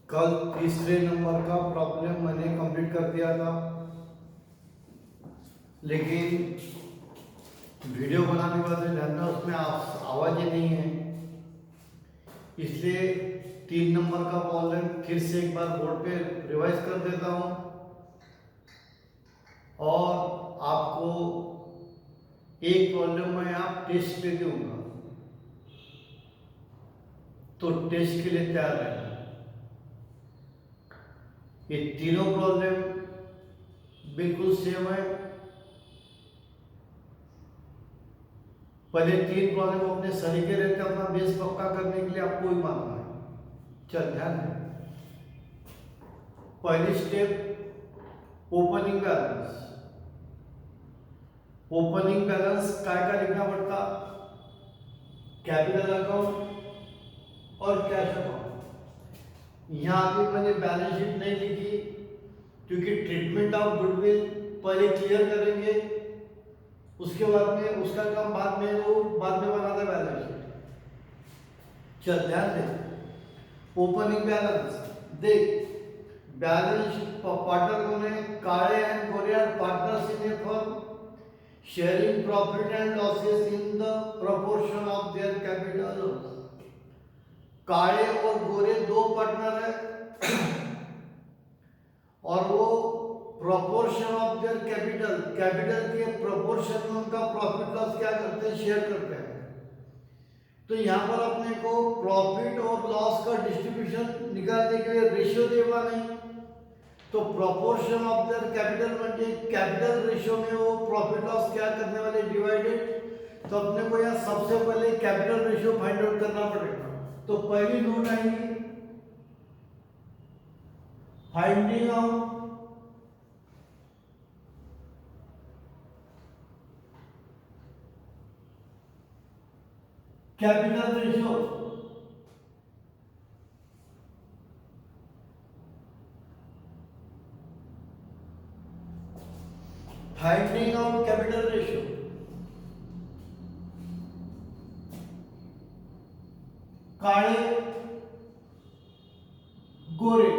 कल तीसरे नंबर का प्रॉब्लम मैंने कंप्लीट कर दिया था, लेकिन वीडियो बनाने के बाद ध्यान उसमें आवाज़ ही नहीं है, इसलिए 3 नंबर का प्रॉब्लम फिर से एक बार बोर्ड पे रिवाइज कर देता हूँ और आपको एक प्रॉब्लम में आप टेस्ट पे दूंगा, तो टेस्ट के लिए तैयार रहना। ये तीनों प्रॉब्लम बिल्कुल सेम है। पहले 3 प्रॉब्लम अपने सलीके रहते अपना बेस पक्का करने के लिए आपको ही मानना है। चल ध्यान दें। पहली step opening balance. Opening balance काय का लिखना पड़ता? कैपिटल अकाउंट और कैश अकाउंट। यहां भी मैंने बैलेंस शीट नहीं लिखी क्योंकि ट्रीटमेंट ऑफ गुडविल पहले क्लियर करेंगे, उसके बाद में उसका काम बाद में बनाता बैलेंस शीट। चल ध्यान दे। ओपनिंग बैलेंस देख, बैलेंस शीट पार्टनर कौन है? Kale and Gore are partners in a firm sharing profit and losses in the proportion of their capital. Kale और गोरे 2 पार्टनर है और वो प्रोपोर्शन ऑफ देयर कैपिटल के प्रोपोर्शन में उनका प्रॉफिट लॉस क्या करते हैं? शेयर करते हैं। तो यहाँ पर अपने को प्रॉफिट और लॉस का डिस्ट्रीब्यूशन निकालने के लिए रेशियो देवा नहीं, तो प्रोपोर्शन ऑफ देयर कैपिटल म्हणजे कैपिटल रेशियो में वो प्रॉफिट लॉस क्या करने वाले डिवाइडेड। तो अपने को यहाँ सबसे पहले कैपिटल रेशियो फाइंड आउट करना पड़ेगा। तो पहली नोट आएगी finding out capital ratio. Finding out capital ratio. Kale Gore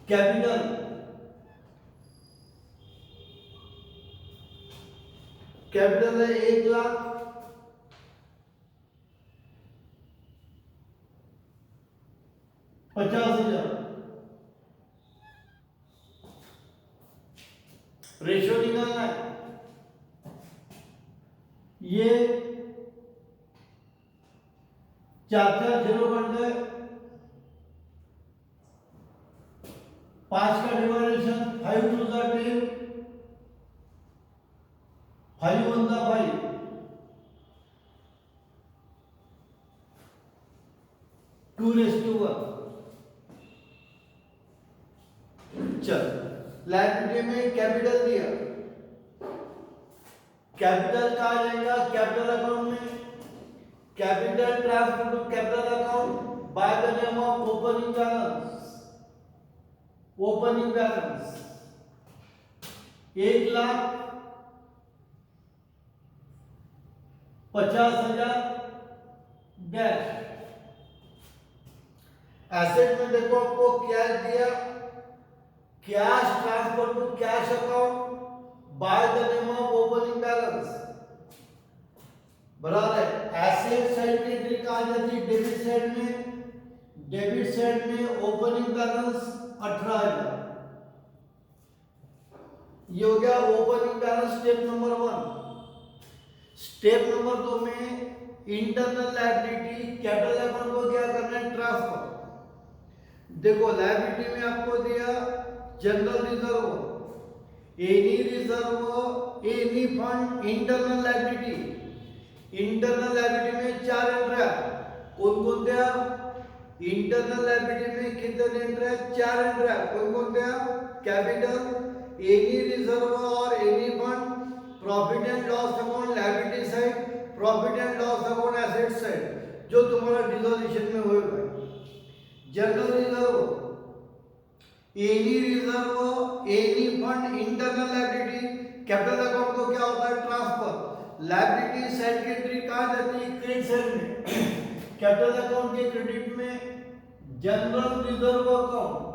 capital है 1,50,000। रेशियो निकालना है। ये 4 जीरो बन गए, 5 का डिवाइडेशन 5 टू 10, 5 1 5, 2:1। चल लायबिलिटी में कैपिटल दिया, कैपिटल कहा जाएगा कैपिटल अकाउंट में। Capital transfer to capital account by the name of opening balance. Opening balance 1,50,000 dash. Asset में देखो आपको कैश दिया, cash transfer to cash account by the name of opening balance बराबर है। एसेट साइड की entry कहा जाती है डेबिट साइड में। डेबिट साइड में ओपनिंग बैलेंस 18,000। ये हो गया opening balance step number 1। Step number 2 में इंटरनल लायबिलिटी कैपिटल अकाउंट को क्या करना है? ट्रांसफर। देखो लायबिलिटी में आपको दिया general reserve, any reserve, any fund, internal liability. Internal liability में 4 एंट्री कौन कौन दिया? इंटरनल लायबिलिटी में कितने एंट्री? 4 एंट्री कौन कौन दिया? कैपिटल, एनी रिजर्व और any fund, profit and loss account liability side, profit and loss account asset side, जो तुम्हारा डिसोल्यूशन में होगा। General reserve, any reserve, any fund, internal liability. Capital account को क्या होता है? ट्रांसफर। लायबिलिटी साइड की एंट्री कहां जाती है? क्रेडिट साइड में। कैपिटल अकाउंट के क्रेडिट में जनरल रिजर्व अकाउंट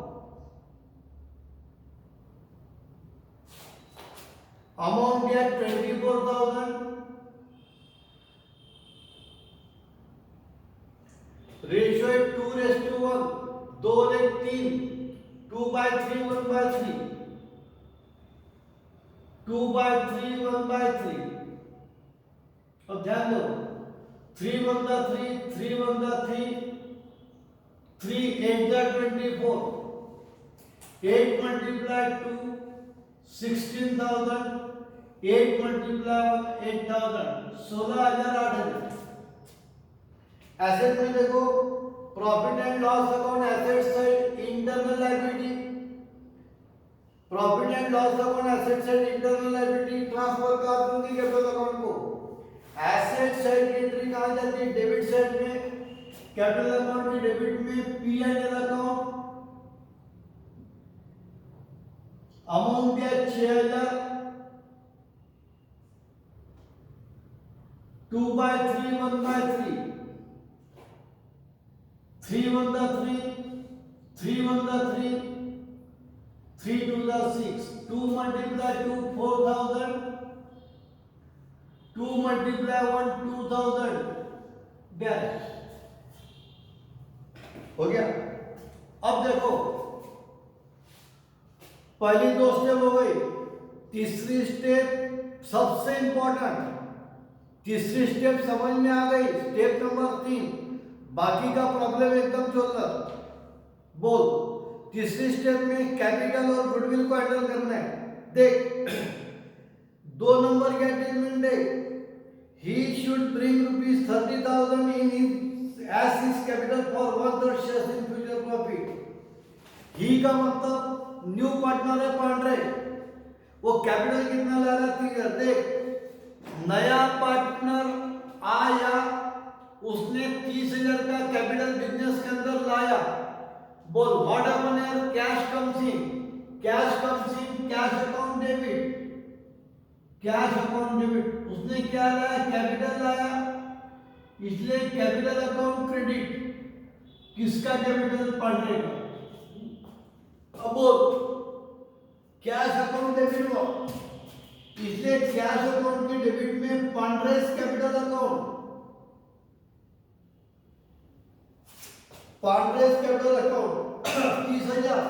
अमाउंट दिया 24,000, रेशियो है 2:1, 2:3, 2/3, 1/3, 2/3, 1/3। अब ध्यान दो, 3 1 3, 3 1 3, 3 8 24, 8 multiply 2 16,000, 8 multiply 1 8,000, 16,000 8,000। एसेट में देखो, profit and loss account asset side internal liability, profit and loss account asset side internal liability transfer कर दूंगी कैपिटल अकाउंट को। एसेट साइड की एंट्री कहां जाती है? डेबिट साइड में, कैपिटल अकाउंट की डेबिट में P and L account, amount दिया 6,000, 2/3, 1/3, 3 1 3, 3 1 3, 3 2 6, 2 multiply 2 4,000, 2 multiply 1 2,000 डैश हो गया। अब देखो, पहली 2 स्टेप हो गई, तीसरी स्टेप सबसे इंपॉर्टेंट, तीसरी स्टेप समझ में आ गई, स्टेप नंबर 3, बाकी का प्रॉब्लम एकदम चल रहा। बोल, तीसरी स्टेप में कैपिटल और गुडविल को हैंडल करना है। देख, 2 नंबर का स्टेटमेंट है, he should bring ₹30,000 in his capital for 1/3 shares in future profit। ही का मतलब न्यू पार्टनर है पांड्रे, वो कैपिटल कितना ला रहा है? देख, नया पार्टनर आया, उसने 30,000 का कैपिटल बिजनेस के अंदर लाया। बोल, what happen here? Cash comes in, cash comes in, cash account debit, cash account debit. उसने क्या लाया? कैपिटल लाया, इसलिए कैपिटल अकाउंट क्रेडिट। किसका कैपिटल? पांड्रे का। अब बोल, कैश अकाउंट डेबिट हुआ, इसलिए कैश अकाउंट के डेबिट में Pandre's capital account, Pandre's capital account 30,000,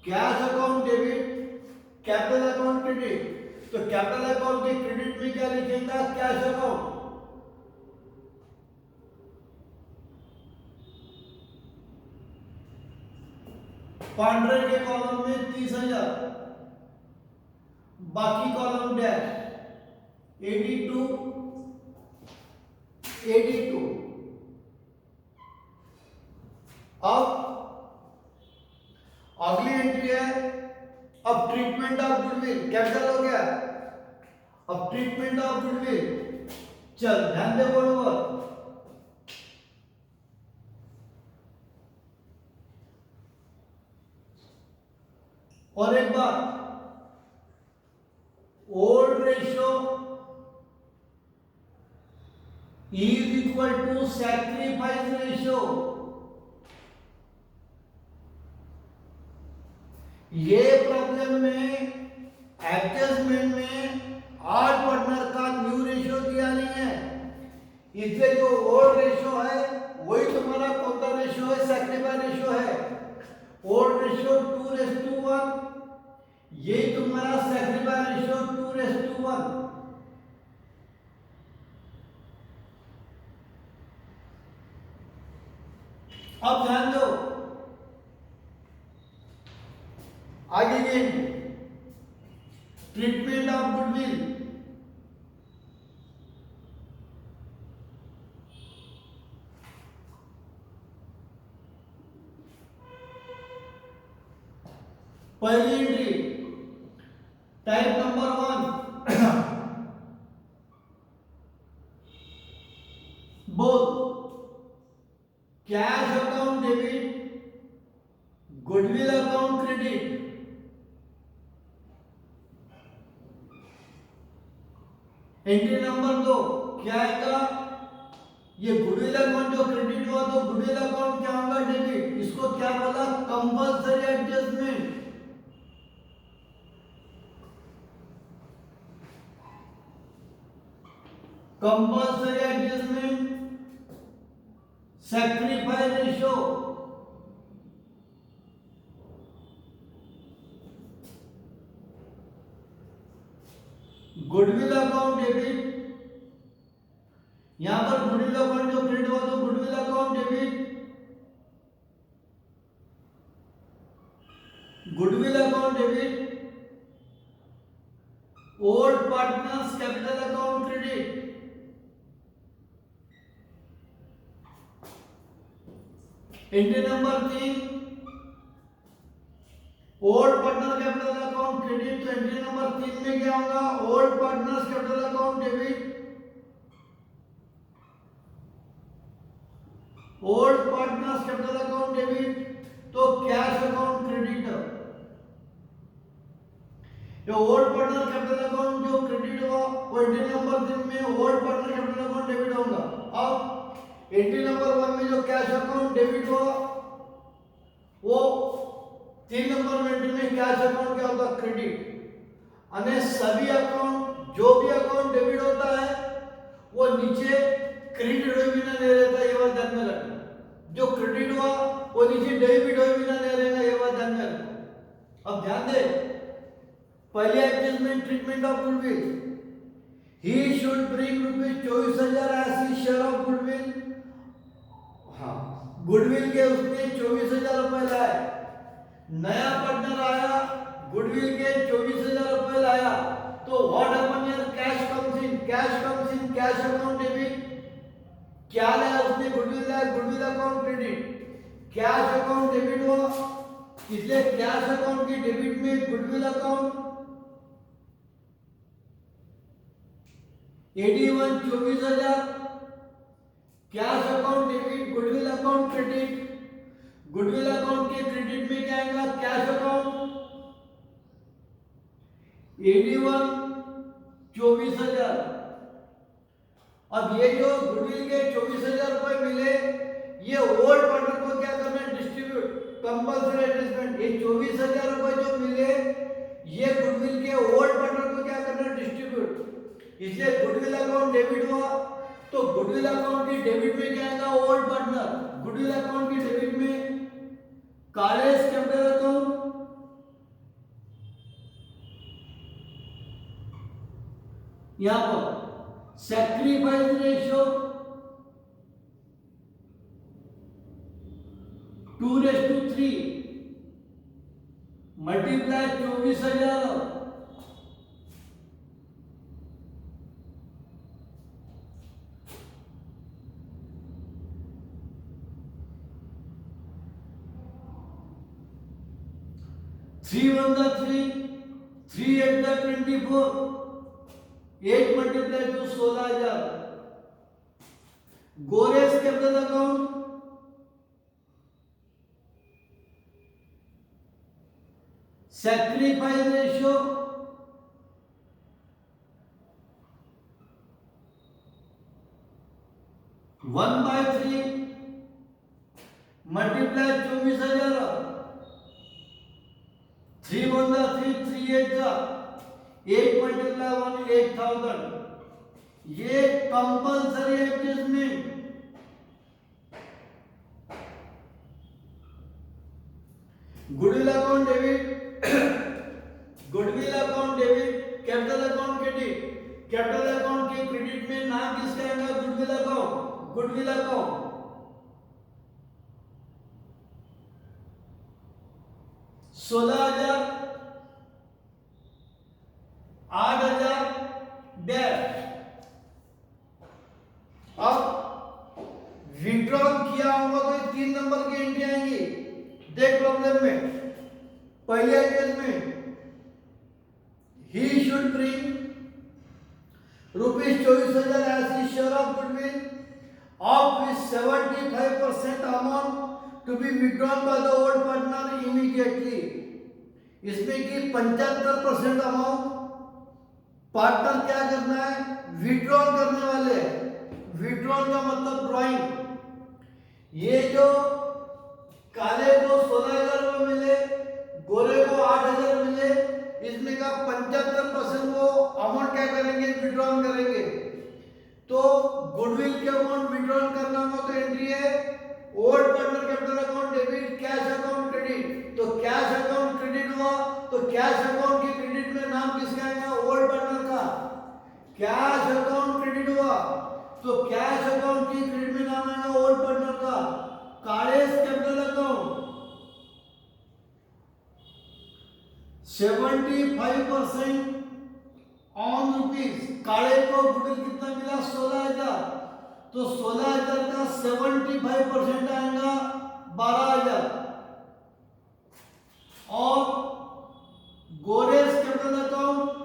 cash account debit, capital account credit. तो कैपिटल अकाउंट के क्रेडिट में क्या लिखेगा? Cash account. पांड्रे के कॉलम में 30,000, बाकी कॉलम डैश 82, 82। अब अगली एंट्री है, अब ट्रीटमेंट ऑफ गुडविल, कैपिटल हो गया, अब ट्रीटमेंट ऑफ गुडविल। चल ध्यान दे बरोबर, और एक बात, old ratio is equal to sacrifice ratio. ये प्रॉब्लम में एडजस्टमेंट में आठ पार्टनर का न्यू रेशियो दिया नहीं है, इसलिए जो ओल्ड रेशियो है वही तुम्हारा कौन सा रेशियो है? सैक्रिफाइस रेशियो है। ओल्ड रेशियो 2:1, ये तुम्हारा सैक्रिफाइस रेशियो 2:1। अब ध्यान दो, आगे के ट्रीटमेंट ऑफ गुडविल। पहली एंट्री, टाइप नंबर 1, बोल, cash account debit, goodwill account credit. Entry number 2 क्या आएगा? ये गुडविल अकाउंट जो क्रेडिट हुआ तो गुडविल अकाउंट क्या होगा? डेबिट। इसको क्या बोला? Compulsory adjustment. Compulsory adjustment, sacrifice ratio. Goodwill account debit, यहां पर गुडविल अकाउंट जो क्रेडिट हुआ तो goodwill account debit, goodwill account debit, old partners capital account credit, entry number 3 old partner capital account credit. तो entry number 3 में क्या होगा? Old partners capital account debit, old partners capital account debit. तो cash account credit, ये old partner capital account जो credit हुआ वो entry number 3 में old partner capital account debit होगा। अब एंट्री नंबर 1 में जो कैश अकाउंट डेबिट हुआ वो 3 नंबर में एंट्री में कैश अकाउंट क्या होता? क्रेडिट। अने सभी अकाउंट जो भी अकाउंट डेबिट होता है वो नीचे क्रेडिट हुए बिना नहीं रहता, ये बात ध्यान में रखना। जो क्रेडिट हुआ वो नीचे डेबिट हुए बिना नहीं रहेगा, ये बात ध्यान में रखना। अब ध्यान दे, पहले adjustment treatment of goodwill, he should bring ₹24,000 ऐसी शेयर ऑफ गुडविल। हाँ, गुडविल के उसने 24,000 रुपए लाए, नया पार्टनर आया, गुडविल के 24,000 रुपए लाया, तो what happen here? Cash comes in, cash account debit. क्या लाया उसने? गुडविल लाया, goodwill account credit, cash account debit हुआ, इसलिए कैश अकाउंट की डेबिट में goodwill account 81 24,000, cash account debit, goodwill account credit. Goodwill account के क्रेडिट में क्या आएगा? Cash account 81 24,000। अब ये जो गुडविल के 24,000 रुपए मिले, ये ओल्ड पार्टनर को क्या करना है? Distribute, compulsory adjustment. ये 24,000 रुपए जो मिले ये गुडविल के ओल्ड पार्टनर को क्या करना है? डिस्ट्रीब्यूट। इसलिए गुडविल अकाउंट डेबिट हुआ तो गुडविल अकाउंट की डेबिट में क्या आएगा? Old partner. गुडविल अकाउंट की डेबिट में कॉलेज कैपिटल अकाउंट, यहां पर sacrifice ratio 2:3 multiply 24,000 3 1 3 3 8 24 8 multiply two 16,000। Gore's capital account sacrifice ratio 1/3 multiply 24,000 3 1 3 3 8 8 multiply 1 8,000। ये compulsory adjustment. Goodwill account debit, goodwill account debit, capital account credit. Capital account के credit में नाम किसका आएगा? Goodwill account, goodwill account 16,000 8,000 dash. अब withdrawal किया होगा तो 3 नंबर की एंट्री आएंगी। देख प्रॉब्लम में पहले केस में ही शुड ब्रिंग ₹24,000 ऐसी share of goodwill of which 75% amount to be withdrawn by the old partner immediately। इसमें कि 75% अमाउंट पार्टनर क्या करना है? विड्रॉल करने वाले। विड्रॉन का मतलब ड्राइंग। ये जो काले को 16,000 रुपये मिले, गोरे को 8,000 मिले, इसमें का 75% वो अमाउंट क्या करेंगे, विड्रॉन करेंगे। तो गुडविल के अमाउंट विड्रॉन करना हो तो एंट्री है old partner capital account debit, cash account credit. तो कैश अकाउंट क्रेडिट हुआ, तो कैश अकाउंट के क्रेडिट में नाम किसका आएगा, ओल्ड पार्टनर का। कैश अकाउंट क्रेडिट हुआ तो कैश अकाउंट की क्रेडिट में नाम आएगा ओल्ड पार्टनर का। College capital account 75% on rupees. काले को गुडविल कितना मिला, 16,000। तो 16,000 का 75% आएगा 12,000। और गोरेस कैपिटल अकाउंट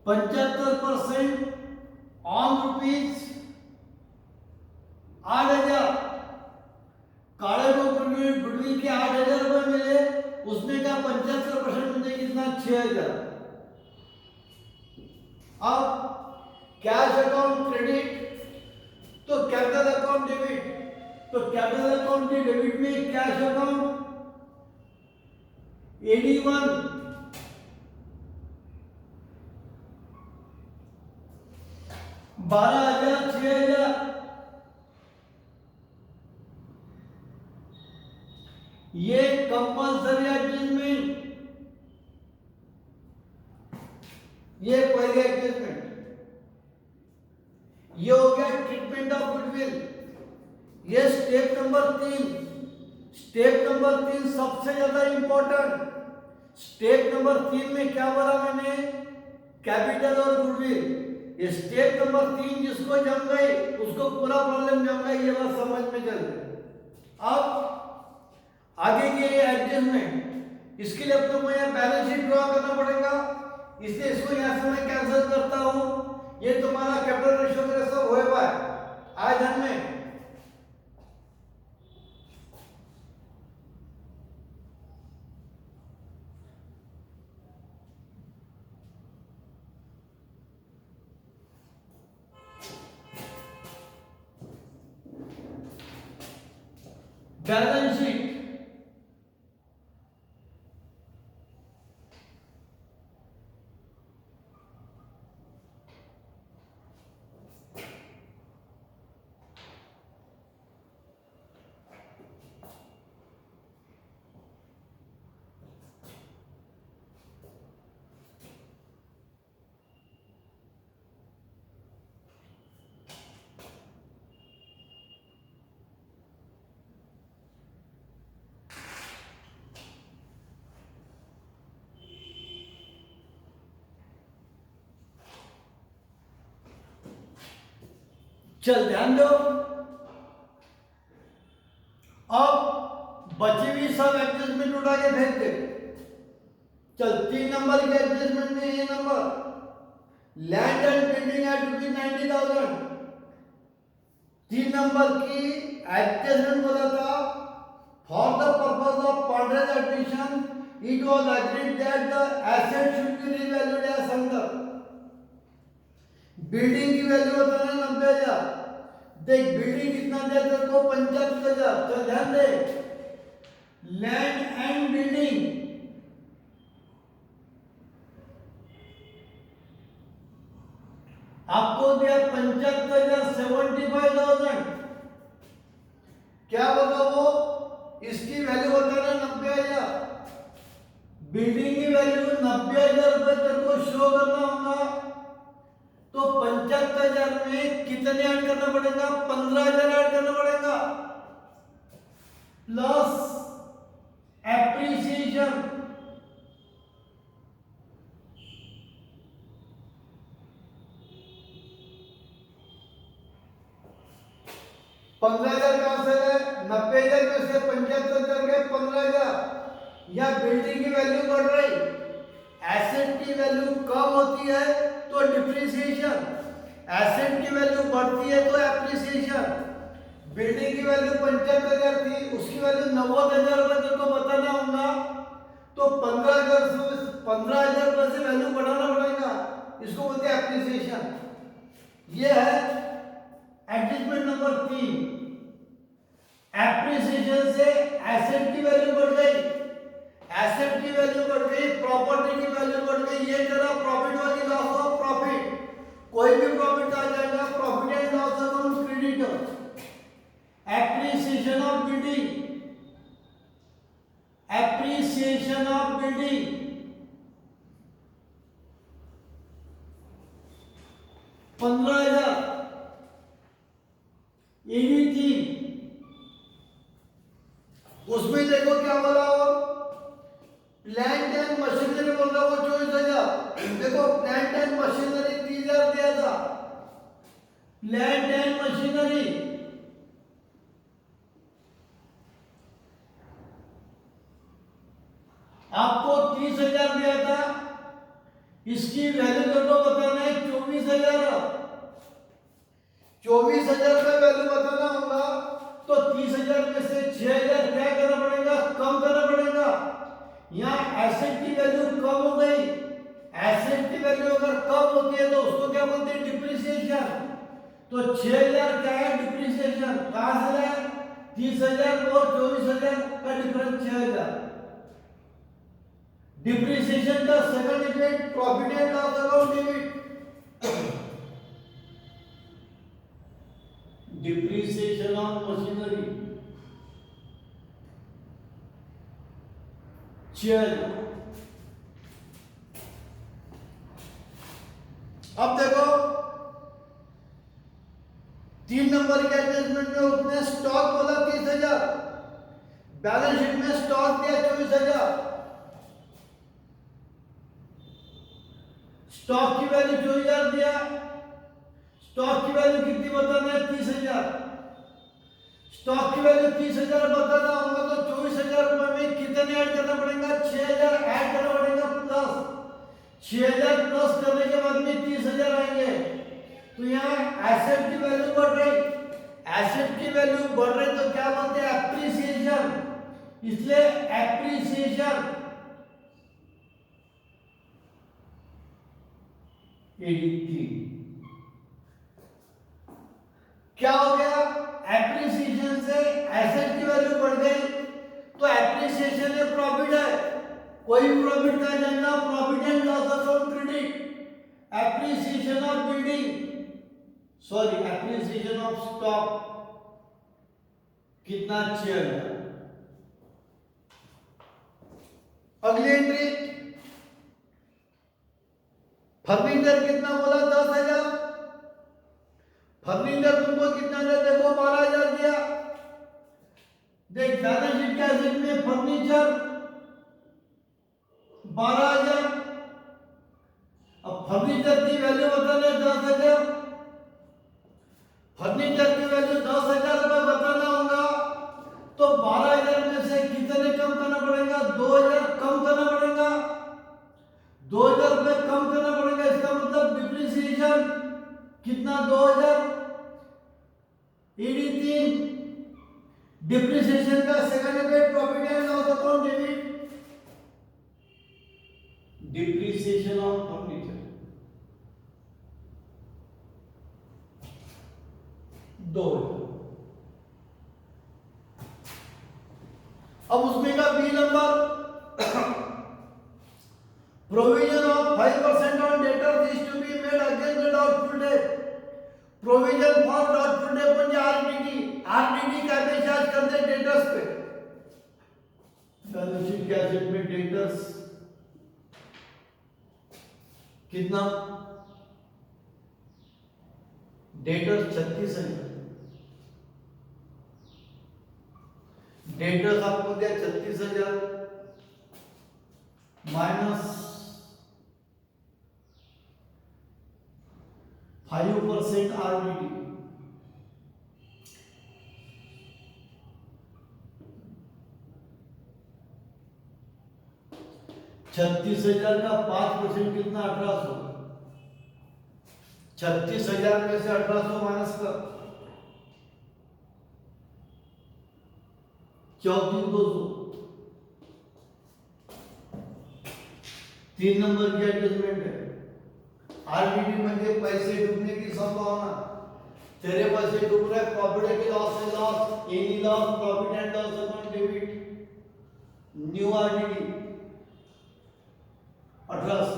75% ऑन रुपीज 8,000। काले को गुडविल के 8,000 रुपए मिले, उसमें का 75% मिलते कितना, 6,000। अब कैश अकाउंट क्रेडिट तो कैपिटल अकाउंट डेबिट। तो कैपिटल अकाउंट के डेबिट में कैश अकाउंट 81, 12,000, 6,000। ये कंपल्सरी एडजस्टमेंट, ये पहले एडजस्टमेंट। ये हो गया ट्रीटमेंट ऑफ गुडविल। ये स्टेप नंबर 3। स्टेप नंबर 3 सबसे ज्यादा इंपॉर्टेंट। स्टेप नंबर 3 में क्या बोला मैंने, कैपिटल और गुडविल। ये स्टेप नंबर 3 जिसको जम गई उसको पूरा प्रॉब्लम जम गई, ये बात समझ में चल गई। अब आगे के एडजस्टमेंट, इसके लिए अपने को यहाँ बैलेंस शीट ड्रॉ करना पड़ेगा, इसलिए इसको यहाँ से मैं कैंसिल करता हूँ। ये तुम्हारा कैपिटल रेशियो मेरे सब हुए हुआ है, आए ध्यान में। बैलेंस शीट चल ध्यान दो। अब बची हुई सब एडजस्टमेंट उठा के भेज दे। चल 3 नंबर के एडजस्टमेंट में ये number, land and building at ₹90,000। 3 number की एडजस्टमेंट बोला था, for the purpose of Pandre's admission it was agreed that the asset should be revalued as under. Building की वैल्यू होता है 90,000। देख बिल्डिंग कितना दिया तेरे को, 75,000। तो ध्यान दे, लैंड एंड बिल्डिंग आपको दिया 75,000, 75,000। क्या बोला वो, इसकी वैल्यू होता है 90,000। बिल्डिंग की वैल्यू 90,000 रुपए तेरे को शो करना होगा। तो 75,000 में कितने ऐड करना पड़ेगा, 15,000 ऐड करना पड़ेगा, प्लस एप्रिसिएशन। ₹15,000 कहां से है, 90,000 में से 75,000 गए, 15,000। या बिल्डिंग की वैल्यू बढ़ रही, एसेट की वैल्यू कम होती है तो डिप्रिसिएशन, एसेट की वैल्यू बढ़ती है तो एप्रिसिएशन। बिल्डिंग की वैल्यू 75,000 थी, उसकी वैल्यू 90,000 रुपए तेरे को बताना होगा। तो 15,000 15,000 रुपए से वैल्यू बढ़ाना पड़ेगा, इसको बोलते हैं एप्रिसिएशन। ये है एडजस्टमेंट नंबर 3। एप्रिसिएशन से एसेट की वैल्यू बढ़ गई, एसेट की वैल्यू बढ़ गई, प्रॉपर्टी की वैल्यू बढ़ गई। ये तेरा प्रॉफिट वाली लॉस ऑफ प्रॉफिट, कोई भी प्रॉफिट आ जाएगा, profit and loss account credit. Appreciation of building, appreciation of building, ₹15,000 ED3। उसमें देखो क्या बोला हो, प्लांट एंड मशीनरी बोल रहा वो 24,000। देखो प्लांट एंड मशीनरी 30,000 दिया था, प्लांट एंड मशीनरी आपको 30,000 दिया था, इसकी वैल्यू तो बताना है 24,000। 24,000 का वैल्यू बताना होगा, तो 30,000 में से 6,000 क्या करना पड़ेगा, कम करना पड़ेगा। यहाँ एसेट की वैल्यू कम हो गई, एसेट की वैल्यू अगर कम होती है तो उसको क्या बोलते हैं, डिप्रिसिएशन। तो 6,000 क्या है, डिप्रिसिएशन। कहां से लाए, 30,000 और 24,000 का डिफरेंस 6,000। डिप्रिसिएशन का second effect profit and loss account debit. Depreciation of machinery 6,000। अब देखो 3 नंबर के एडजस्टमेंट में उसने स्टॉक बोला 30,000, बैलेंस शीट में स्टॉक दिया 24,000। स्टॉक की वैल्यू 24,000 दिया, स्टॉक की वैल्यू कितनी बताना है, 30,000। स्टॉक की वैल्यू 30,000 बताना होगा तो 24,000 रुपए में कितने ऐड करना पड़ेगा, 6,000 ऐड करना पड़ेगा प्लस 6,000 प्लस करने के बाद में 30,000 आएंगे। तो यहाँ एसेट की वैल्यू बढ़ रही, एसेट की वैल्यू बढ़ रही तो क्या बोलते हैं, एप्रिसिएशन। इसलिए एप्रिसिएशन 83। क्या हो गया, एप्रिसिएशन से एसेट की वैल्यू बढ़ गई, तो एप्रिसिएशन में प्रॉफिट है, कोई भी प्रॉफिट का जाएगा, profit and loss account credit. Appreciation of building, sorry appreciation of stock कितना, 6,000। अगली एंट्री फर्नीचर कितना बोला, 10,000। फर्नीचर तुमको कितना दिया, देखो 12,000 दिया। देख बैलेंस शीट के एसेट में फर्नीचर 12,000। अब फर्नीचर की वैल्यू बताना है 10,000, फर्नीचर की वैल्यू 10,000 रुपए बताना होगा, तो 12,000 में से कितने कम करना पड़ेगा, 2,000 कम करना पड़ेगा, 2,000 रुपए कम करना पड़ेगा। इसका मतलब डिप्रिसिएशन कितना, 2,000 ED3। डिप्रिसिएशन का second effect profit and loss account debit. Depreciation of furniture 2,000। अब उसमें का B number, provision of 5% on debtors is to be made against the doubtful debt. Provision for doubtful debt म्हणजे RDD, RDD का पे charge करते debtors पे। Balance sheet के asset में डेटर्स कितना, डेटर्स 36,000। डेटर्स आपको दिया 36,000 माइनस 5% आरडीडी, $36,000 का 5% कितना, 1,800। 36,000 में से 1,800 माइनस कर 34,200। 3 नंबर की एडजस्टमेंट है। आरडीडी म्हणजे पैसे डूबने की संभावना। तेरे पैसे डूब रहे, प्रॉफिट की लॉस है loss, any loss, profit and loss account debit, new RDD 1800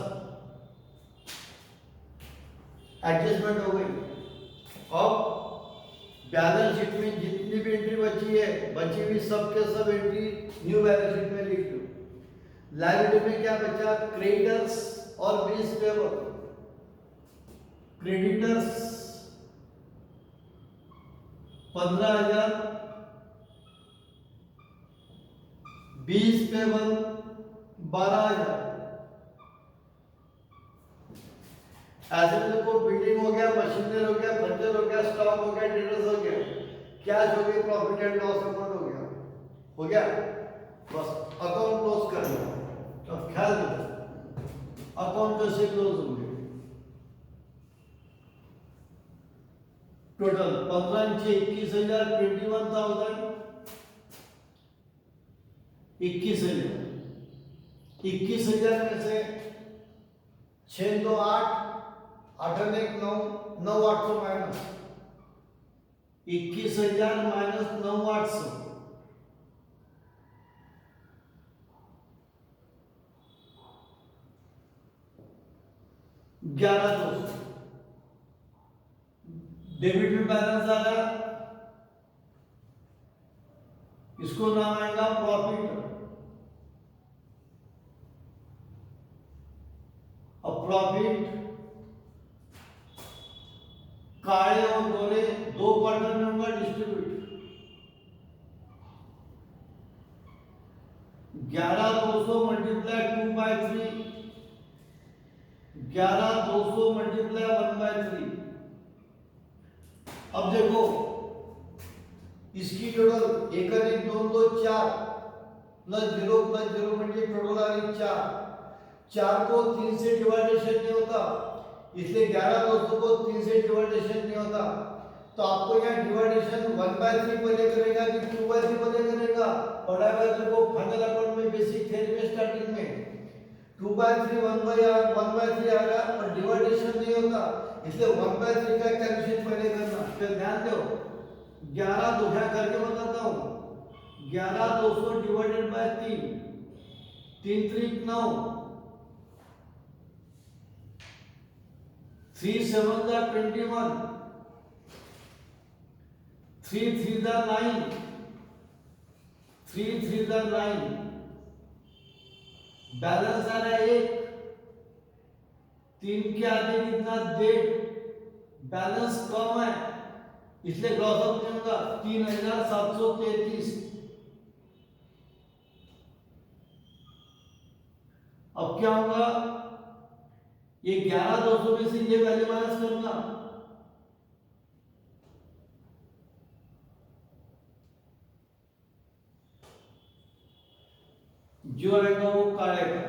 adjustment हो गई। अब बैलेंस शीट में जितनी भी एंट्री बची है, बची हुई सब के सब एंट्री न्यू बैलेंस शीट में लिख लो। लायबिलिटी में क्या बचा? क्रेडिटर्स और bills payable. Creditors 15,000, bills payable 12,000। ऐसे में देखो, बिल्डिंग हो गया, मशीनरी हो गया, फर्नीचर हो गया, स्टॉक हो गया, डेटर्स हो गया, कैश हो गई, प्रॉफिट एंड लॉस अकाउंट हो गया। हो गया, बस अकाउंट क्लोज कर लो। तो ख्याल रखो अकाउंट कैसे क्लोज होंगे। टोटल 15 से 21,000, 21,000, 21,000। 21,000 में से 6 2 8, 8 और 1 9, 9,800 माइनस 21,000 माइनस 9,800, 11,200। डेबिट में बैलेंस आ रहा, इसको नाम आएगा प्रॉफिट। अब प्रॉफिट काले और गोरे दो क्वार्टर में होगा डिस्ट्रीब्यूट। 11,200 multiply 2/3, 11,200 multiply 1/3। अब देखो इसकी टोटल 1 और 1 2 2 4 प्लस 0 म्हणजे टोटल आ रही 4। 4 को 3 से डिवाइडेशन नहीं होता, इसलिए 11,200 को 3 से डिवाइडेशन नहीं होता। तो आपको यहाँ डिवाइडेशन 1/3 पहले करेगा कि 2/3 पहले करेगा? पढ़ा हुआ देखो फाइनल अकाउंट में, बेसिक थ्योरी में, स्टार्टिंग में 2/3 1/3 आ रहा और डिवाइडेशन नहीं होता, इसलिए 1/3 का कैलकुलेशन पहले करना। फिर ध्यान दो 11 2 करके बताता हूँ। 11,200 डिवाइडेड बाय 3, 3 3 9, 3 7 21, 3 3 9, 3 3 9। बैलेंस आ रहा है 1, 3 के आगे कितना 1.5, बैलेंस कम है इसलिए ग्रॉस अप नहीं होगा। 3,733। अब क्या होगा, ये 11,200 में से ये वैल्यू माइनस करना, जो रहेगा वो काटेगा।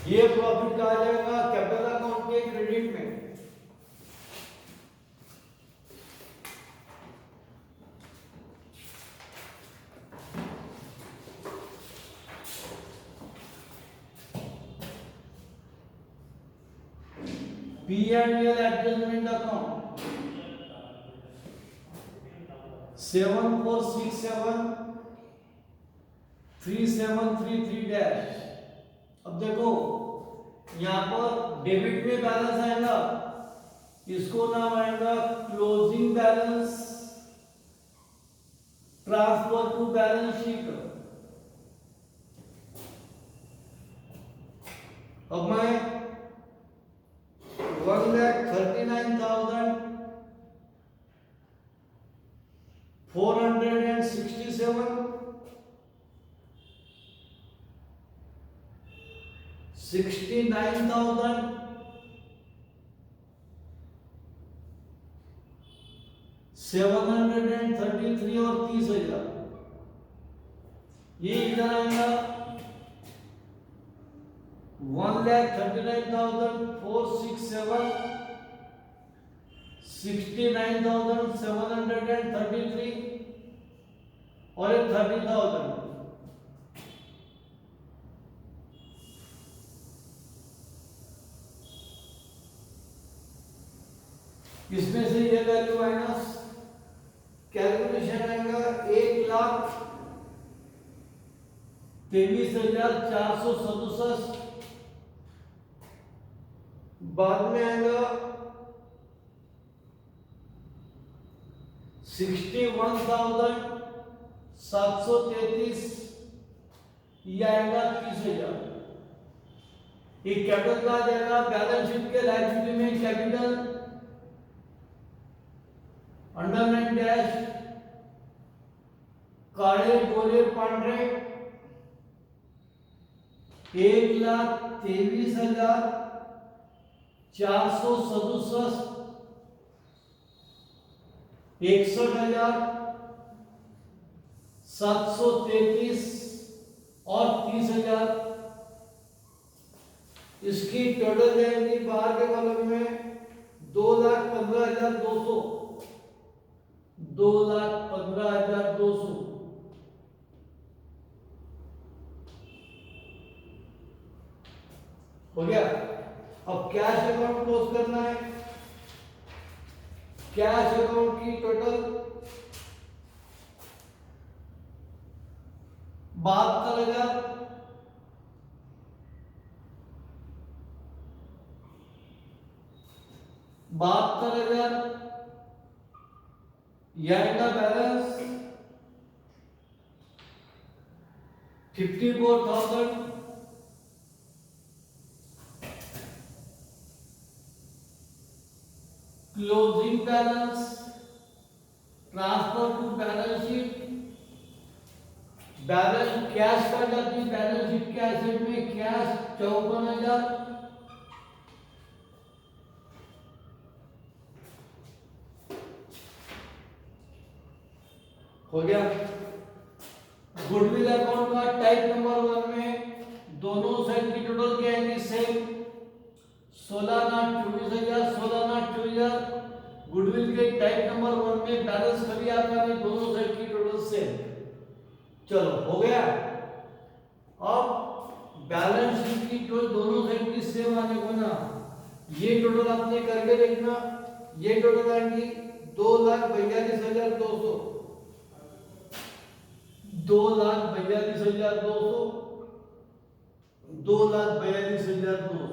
ये प्रॉफिट कहा जाएगा कैपिटल अकाउंट के क्रेडिट में। P&L adjustment account 7467 3733 dash. अब देखो यहां पर डेबिट में बैलेंस आएगा, इसको नाम आएगा closing balance, transfer to balance sheet. अब मैं 1,39,467 69,000 733 और 30,000 ये इधर आएगा 1,39,467, 69,733 और 30,000। इसमें से ये वैल्यू माइनस, कैलकुलेशन आएगा 1,23,467, बाद में आएगा 61,733, ये आएगा 30,000। ये कैपिटल का आ जाएगा बैलेंस शीट के लायबिलिटी में कैपिटल अंडरलाइन डैश काळे गोरे पांढरे 1,23,467, 61,733 और 30,000। इसकी टोटल जाएगी बाहर के कॉलम में 2,15,200, 2,15,200। हो गया। अब कैश अकाउंट क्लोज करना है। कैश अकाउंट की टोटल 72,000, 72,000 यानी का balance 54,000। Closing balance transfer to balance sheet, balance cash कर जाती बैलेंस शीट के एसेट में कैश 54,000, हो गया। गुडविल अकाउंट का टाइप नंबर 1 में दोनों साइड की टोटल क्या आएंगी सेम, 16,24,000, 16,24,000। गुडविल के टाइप नंबर 1 में बैलेंस कभी आता है दोनों साइड की टोटल सेम। चलो हो गया। अब बैलेंस शीट की जो दोनों साइड की सेम आने को ना, ये टोटल आपने करके देखना। ये टोटल आएंगी 2,42,200, 2,42,200, 2,42,200।